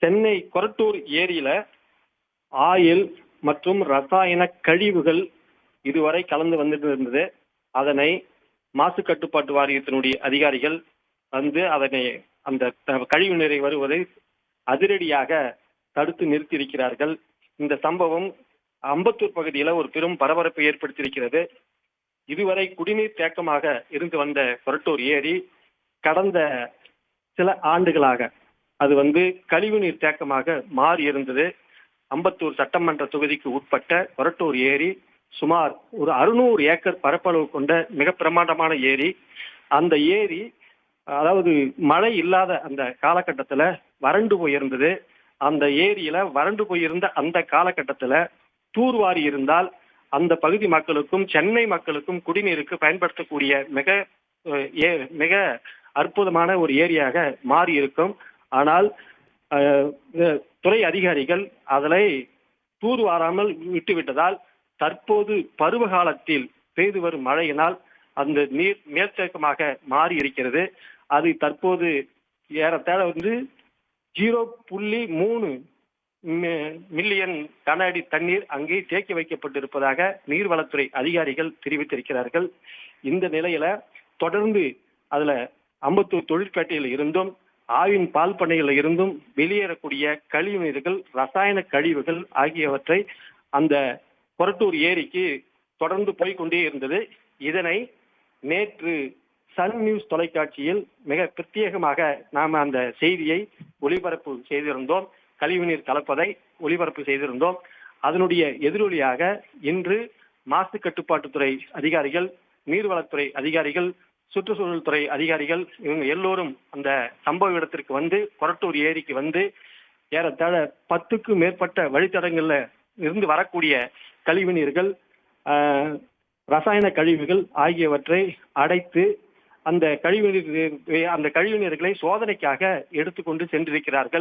சென்னை கொரட்டூர் ஏரியில ஆயில் மற்றும் ரசாயன கழிவுகள் இதுவரை கலந்து வந்துட்டு இருந்தது. அதனை மாசு கட்டுப்பாட்டு வாரியத்தினுடைய அதிகாரிகள் வந்து அதனை அந்த கழிவு நீரை வருவதை அதிரடியாக தடுத்து நிறுத்தியிருக்கிறார்கள். இந்த சம்பவம் அம்பத்தூர் பகுதியில ஒரு பெரும் பரபரப்பை ஏற்படுத்தியிருக்கிறது. இதுவரை குடிநீர் தேக்கமாக இருந்து வந்த கொரட்டூர் ஏரி கடந்த சில ஆண்டுகளாக அது கழிவுநீர் தேக்கமாக மாறி இருந்தது. அம்பத்தூர் சட்டமன்ற தொகுதிக்கு உட்பட்ட கொரட்டூர் ஏரி சுமார் ஒரு 600 ஏக்கர் பரப்பளவு கொண்ட மிக பிரமாண்டமான ஏரி. அந்த ஏரி அதாவது மழை இல்லாத அந்த காலகட்டத்துல வறண்டு போயிருந்தது. அந்த ஏரியில வறண்டு போயிருந்த அந்த காலகட்டத்துல தூர்வாரி இருந்தால் அந்த பகுதி மக்களுக்கும் சென்னை மக்களுக்கும் குடிநீருக்கு பயன்படுத்தக்கூடிய மிக அற்புதமான ஒரு ஏரியாக மாறி இருக்கும். ஆனால் துறை அதிகாரிகள் அதனை தூர்வாராமல் விட்டுவிட்டதால் தற்போது பருவ காலத்தில் பெய்து வரும் மழையினால் அந்த நீர் மேற்தேக்கமாக மாறி இருக்கிறது. அது தற்போது ஏறத்தாழ 0.3 மில்லியன் கன அடி தண்ணீர் அங்கே தேக்கி வைக்கப்பட்டிருப்பதாக நீர்வளத்துறை அதிகாரிகள் தெரிவித்திருக்கிறார்கள். இந்த நிலையில தொடர்ந்து அதுல அம்பத்தூர் தொழிற்பேட்டையில் இருந்தும் ஆவின் பால் பண்ணையில் இருந்தும் வெளியேறக்கூடிய கழிவு நீர்கள் ரசாயன கழிவுகள் ஆகியவற்றை அந்த கொரட்டூர் ஏரிக்கு தொடர்ந்து போய்கொண்டே இருந்தது. இதனை நேற்று சன் நியூஸ் தொலைக்காட்சியில் மிக பிரத்யேகமாக நாம அந்த செய்தியை ஒளிபரப்பு செய்திருந்தோம். கழிவுநீர் கலப்பதை ஒளிபரப்பு செய்திருந்தோம். அதனுடைய எதிரொலியாக இன்று மாசு கட்டுப்பாட்டுத்துறை அதிகாரிகள், நீர்வளத்துறை அதிகாரிகள், சுற்றுச்சூழல் துறை அதிகாரிகள் இவங்க எல்லோரும் அந்த சம்பவ இடத்திற்கு வந்து கொரட்டூர் ஏரிக்கு வந்து ஏறத்தாழ 10க்கும் மேற்பட்ட வழித்தடங்கள்ல இருந்து வரக்கூடிய கழிவு நீர்கள், ரசாயன கழிவுகள் ஆகியவற்றை அடைத்து அந்த கழிவு நீர்களை சோதனைக்காக எடுத்துக்கொண்டு சென்றிருக்கிறார்கள்.